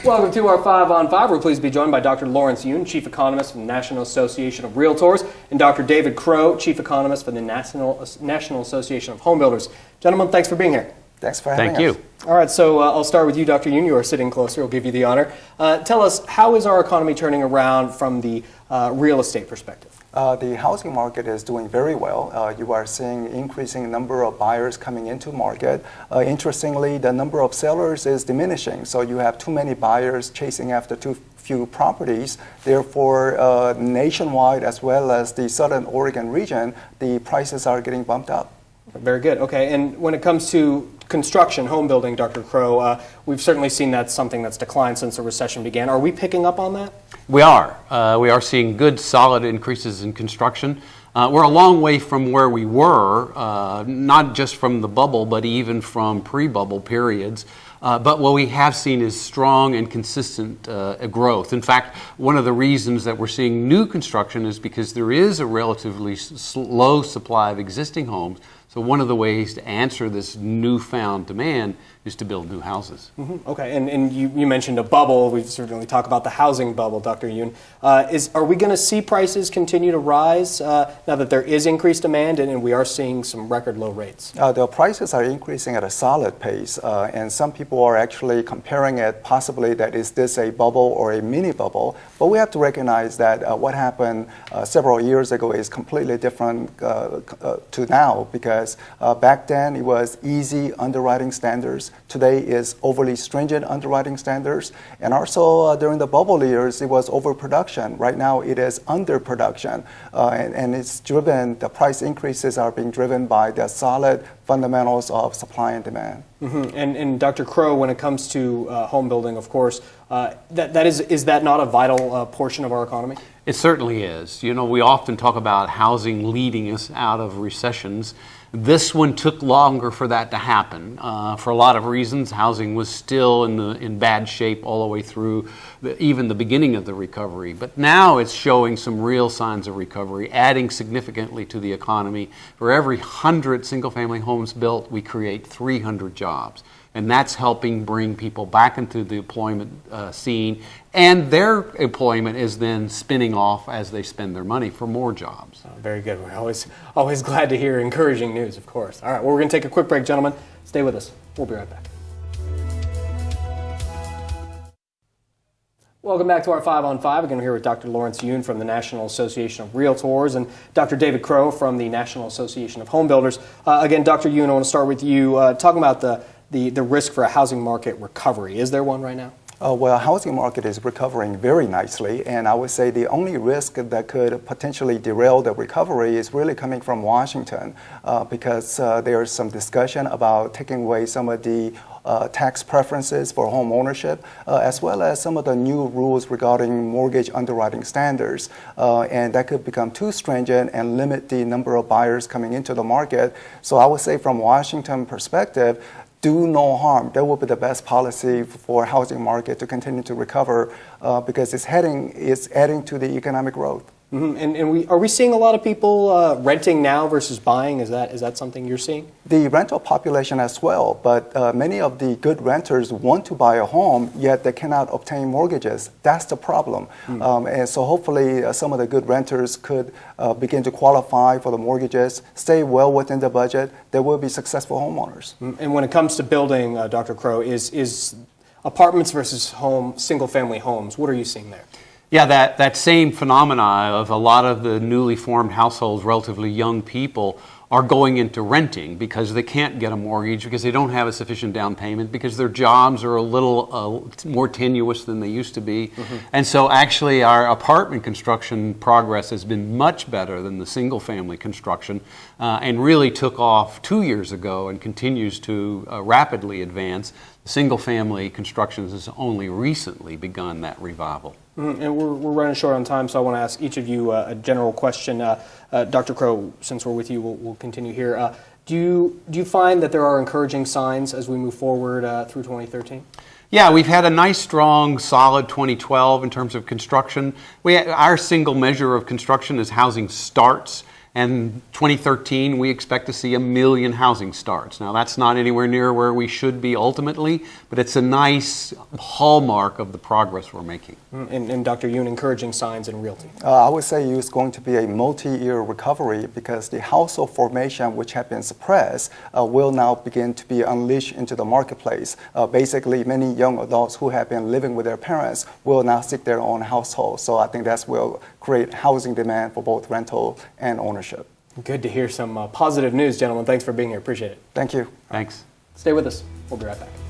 Welcome to our 5 on 5. We're pleased to be joined by Dr. Lawrence Yun, Chief Economist from the National Association of Realtors, and Dr. David Crow, Chief Economist for the National Association of Home Builders. Gentlemen, thanks for being here. Thanks for having us. Thank you. All right, so I'll start with you, Dr. Yun. You are sitting closer. I'll give you the honor. Tell us, how is our economy turning around from the real estate perspective? The housing market is doing very well. You are seeing increasing number of buyers coming into market. Interestingly, the number of sellers is diminishing. So you have too many buyers chasing after too few properties. Therefore, nationwide as well as the Southern Oregon region, the prices are getting bumped up. Very good. Okay, and when it comes to construction, home building, Dr. Crow, we've certainly seen that's something that's declined since the recession began. Are we picking up on that? We are. We are seeing good, solid increases in construction. We're a long way from where we were, not just from the bubble, but even from pre-bubble periods. But what we have seen is strong and consistent growth. In fact, one of the reasons that we're seeing new construction is because there is a relatively low supply of existing homes. So one of the ways to answer this newfound demand is to build new houses. Mm-hmm. Okay, and you mentioned a bubble. We certainly talk about the housing bubble, Dr. Yun. Are we going to see prices continue to rise now that there is increased demand and we are seeing some record low rates? The prices are increasing at a solid pace, and some people are actually comparing it possibly that is this a bubble or a mini bubble. But we have to recognize that what happened several years ago is completely different to now, because back then it was easy underwriting standards. Today is overly stringent underwriting standards. And also during the bubble years, it was overproduction. Right now it is underproduction. And it's driven, the price increases are being driven by the solid fundamentals of supply and demand. Mm-hmm. And Dr. Crow, when it comes to home building, of course, is that not a vital portion of our economy? It certainly is. You know, we often talk about housing leading us out of recessions. This one took longer for that to happen. For a lot of reasons, housing was still in bad shape all the way through even the beginning of the recovery. But now it's showing some real signs of recovery, adding significantly to the economy. For every 100 single-family homes built, we create 300 jobs. And that's helping bring people back into the employment scene, and their employment is then spinning off as they spend their money for more jobs. Very good. We're always glad to hear encouraging news, of course. All right, well, we're going to take a quick break, gentlemen. Stay with us. We'll be right back. Welcome back to our 5 on 5. Again, we're here with Dr. Lawrence Yun from the National Association of Realtors and Dr. David Crow from the National Association of Home Builders. Again, Dr. Yun, I want to start with you talking about the risk for a housing market recovery. Is there one right now? Well, housing market is recovering very nicely, and I would say the only risk that could potentially derail the recovery is really coming from Washington, because there's some discussion about taking away some of the tax preferences for home ownership, as well as some of the new rules regarding mortgage underwriting standards. And that could become too stringent and limit the number of buyers coming into the market. So I would say from Washington perspective, do no harm. That will be the best policy for housing market to continue to recover, because it's adding to the economic growth. Mm-hmm. And are we seeing a lot of people renting now versus buying? Is that something you're seeing? The rental population as well, but many of the good renters want to buy a home, yet they cannot obtain mortgages. That's the problem. And so hopefully some of the good renters could begin to qualify for the mortgages, stay well within the budget. They will be successful homeowners. And when it comes to building, Dr. Crow, is apartments versus single-family homes, what are you seeing there? Yeah, that same phenomena of a lot of the newly formed households, relatively young people, are going into renting because they can't get a mortgage, because they don't have a sufficient down payment, because their jobs are a little more tenuous than they used to be. Mm-hmm. And so actually our apartment construction progress has been much better than the single family construction, and really took off 2 years ago and continues to rapidly advance. Single family construction has only recently begun that revival. Mm-hmm. And we're running short on time, so I want to ask each of you a general question. Dr. Crow, since we're with you, we'll continue here. Do you find that there are encouraging signs as we move forward through 2013? Yeah, we've had a nice, strong, solid 2012 in terms of construction. Our single measure of construction is housing starts. And 2013, we expect to see 1 million housing starts. Now, that's not anywhere near where we should be ultimately, but it's a nice hallmark of the progress we're making. And Dr. Yoon, encouraging signs in realty. I would say it's going to be a multi-year recovery because the household formation, which have been suppressed, will now begin to be unleashed into the marketplace. Basically, many young adults who have been living with their parents will now seek their own household. So I think that will create housing demand for both rental and ownership. Good to hear some positive news, gentlemen. Thanks for being here. Appreciate it. Thank you. Thanks. Stay with us. We'll be right back.